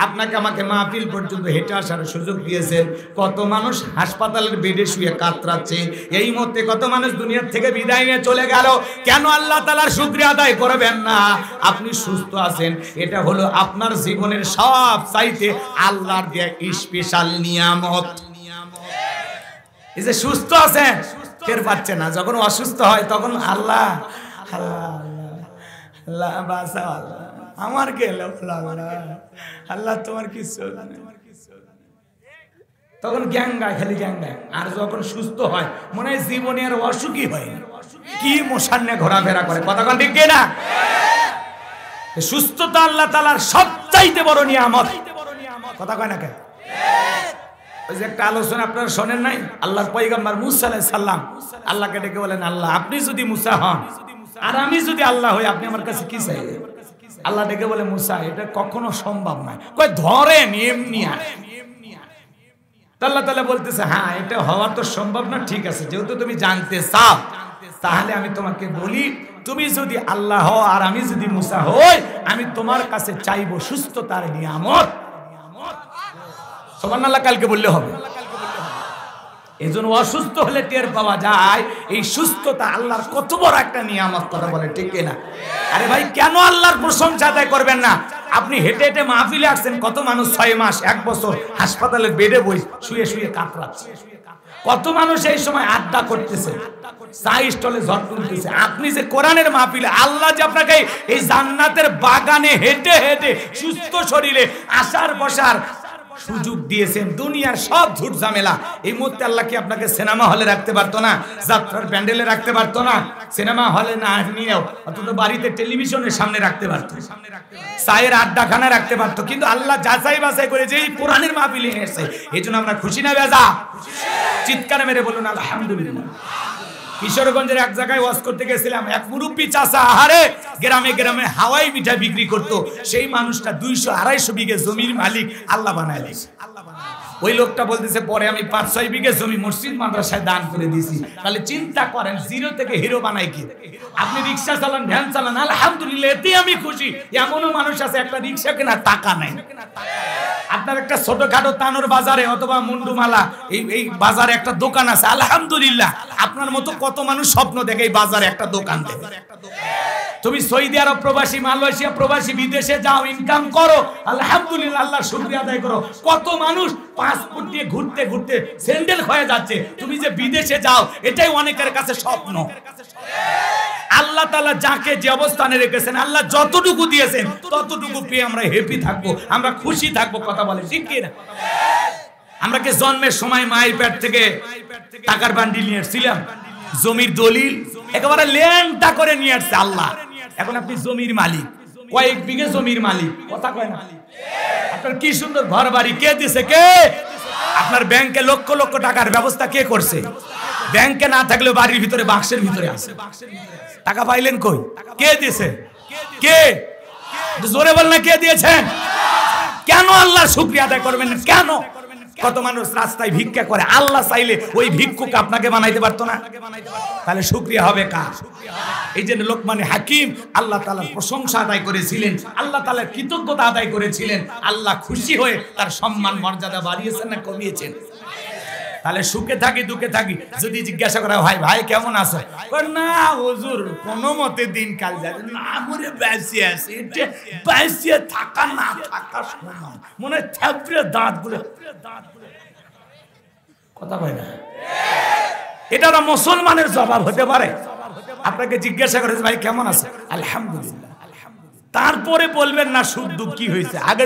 [SPEAKER 1] আপনাকে আমাকে মাহফিল পর্যন্ত হেঁটে আসার সুযোগ দিয়েছেন। কত মানুষ হাসপাতালের বেডে শুয়ে কাতরাচ্ছে, এই মুহূর্তে কত মানুষ দুনিয়ার থেকে বিদায় নিয়ে চলে গেল। কেন আল্লাহ তাআলার শুকরিয়া আদায় করবেন না? আপনি সুস্থ আছেন, এটা হলো আপনার জীবনের সব চাইতে আল্লাহর দেয়া স্পেশাল নিয়ামত। এই যে সুস্থ আছেন, টের পাচ্ছে না। যখন অসুস্থ হয় তখন আল্লাহ আল্লাহ আল্লাহ বাঁচাও, আল্লাহ আমার গেল, আল্লাহ তোমার কিছু, তখন জ্ঞান গায়, খালি জ্ঞান গায়। আর যখন সুস্থ হয় মনে হয় জীবনে আর অসুখই হয়, কি মশান্নে ঘোরাফেরা করে। কথা কোন ঠিক না? সুস্থতা আল্লাহ তাআলার সবচাইতে বড় নিয়ামত। কথা কয় না কে? ওই যে একটা আলোচনা আপনারা শোনেন নাই, আল্লাহর পয়গম্বর মুসা আলাইহিস সালাম আল্লাহকে ডেকে বলেন, আল্লাহ আপনি যদি মুসা হন আর আমি যদি আল্লাহ হই, আপনি আমার কাছে কি চাইবেন? আল্লাহ ডেকে বলে মুসা এটা কখনো সম্ভব নয়, কই ধরেন এমনি আল্লাহ তাআলা বলতেছে হ্যাঁ এটা হওয়া তো সম্ভব না, ঠিক আছে যেহেতু তুমি জানতে চাও তাহলে আমি তোমাকে বলি তুমি যদি আল্লাহ হও আর আমি যদি মুসা হই আমি তোমার কাছে চাইবো সুস্থতার নিয়ামত। সুবহানাল্লাহ কালকে বললে হবে। এজন্য অসুস্থ হলে টের পাওয়া যায় এই সুস্থতা আল্লাহর কত বড় একটা নিয়ামত, কথা বলে ঠিক কিনা? আরে ভাই কেন আল্লাহর প্রশংসা আদায় করবেন না? আপনি হেঁটে হেঁটে মাহফিলে আসছেন, কত মানুষ 6 মাস 1 বছর হাসপাতালে বেডে শুয়ে শুয়ে কাতরাচ্ছে, কত মানুষ এই সময় আড্ডা করতেছে, চা স্টলে ঝড় তুলতেছে। আপনি যে কোরআনের মাহফিলে আল্লাহ যে আপনাকে এই জান্নাতের বাগানে হেঁটে হেঁটে সুস্থ শরীরে আসার বসার সুযোগ দিয়েছেন, দুনিয়ার সব ঝুট ঝামেলা এই মুহূর্তে আল্লাহ কি আপনাকে সিনেমা হলে রাখতে পারতো না, যাত্রার প্যান্ডেলে রাখতে পারতো না, সিনেমা হলে না নিয়েও অন্তত বাড়িতে টেলিভিশনের সামনে রাখতে পারতো, চায়ের আড্ডাখানা রাখতে পারতো, কিন্তু আল্লাহ যাচাই বাছাই করে যে এই কোরআনের মাহফিলে এসেছে এই জন্য আমরা খুশি না বেজা? চিৎকার মেরে বলুন আলহামদুলিল্লাহ। কিশোরগঞ্জের এক জায়গায় ওয়াজ করতে গেছিলাম, এক মুরব্বী চাচা আহারে গ্রামে গ্রামে হাওয়াই মিঠাই বিক্রি করতো, সেই মানুষটা 200-250 বিঘে জমির মালিক আল্লাহ বানায় দিয়েছে। ওই লোকটা বলতেছে পরে আমি 5-6 বিঘে জমি মসজিদ মাদ্রাসায় দান করে দিয়েছি। তাহলে চিন্তা করেন জিরো থেকে হিরো বানায় কি? আপনি রিক্সা চালান, ভ্যান চালান, আলহামদুলিল্লাহ এতে আমি খুশি। এমনও মানুষ আছে একটা রিক্সা কেনার টাকা নাই, আপনার একটা ছোটখাটো তানোর বাজারে অথবা মুন্ডুমালা এই বাজারে একটা দোকান আছে, আলহামদুলিল্লাহ। আপনার মতো কত মানুষ স্বপ্ন দেখে এই বাজারে একটা দোকান দেবে। তুমি সৌদি আরব প্রবাসী, মালয়েশিয়া প্রবাসী, বিদেশে যাও, ইনকাম করো, আলহামদুলিল্লাহ আল্লাহর শুকরিয়া আদায় করো। কত মানুষ পাসপোর্ট দিয়ে ঘুরতে ঘুরতে স্যান্ডেল হয়ে যাচ্ছে, তুমি যে বিদেশে যাও এটাই অনেকের কাছে স্বপ্ন। আল্লাহ তাআলা যাকে যে অবস্থানে রেখেছেন, আল্লাহ যতটুকু দিয়েছেন ততটুকু পেয়ে আমরা হ্যাপি থাকবো, আমরা খুশি থাকবো, কথা বলে ঠিক কি না? আমরা কি জন্মের সময় মায়ের পেট থেকে টাকার বান্ডিল নিয়ে এসেছিলাম? জমির দলিল একেবারে ল্যাংটা করে নিয়ে আসছে আল্লাহ। এখন আপনি জমির মালিক, কয়েক বিঘে জমির মালিক, কথা কয় না? আপনার কি সুন্দর ঘর বাড়ি কে দিছে? কে? আপনার ব্যাংকে লক্ষ লক্ষ টাকার ব্যবস্থা কে করছে? ব্যাংকে না থাকলেও বাড়ির ভিতরে বাক্সের ভিতরে আছে। টাকা পাইলেন কই? কে দিয়েছে? কে? জোরে বল না, কে দিয়েছেন? কেন আল্লাহর শুকরিয়া আদায় করবেন না? কেন? কত মানুষ রাস্তায় ভিক্ষা করে, আল্লাহ চাইলে ওই ভিক্ষুক আপনাকে বানাইতে পারতো না? তাহলে শুকরিয়া হবে কার? এই যে লোকমানে হাকিম আল্লাহ তাআলার প্রশংসা আদায় করেছিলেন, আল্লাহ তাআলার কৃতজ্ঞতা আদায় করেছিলেন, আল্লাহ খুশি হয়ে তার সম্মান মর্যাদা বাড়িয়েছেন না কমিয়েছেন? তাহলে সুখে থাকি দুঃখে থাকি, যদি জিজ্ঞাসা করা হয় ভাই কেমন আছো, না হুজুর কোনো মতে দিন কাল যায় না, মরে বেঁচে আছে, এটা বেঁচে থাকা না থাকা সমান, মনে থাপড়ে দাঁত বলে কথা কয় না। এটা না মুসলমানের জবাব হতে পারে? আপনাকে জিজ্ঞাসা করেছে ভাই কেমন আছে, আলহামদুলিল্লাহ, তারপরে বলবেন না সুখ দুঃখ কি হয়েছে, আগে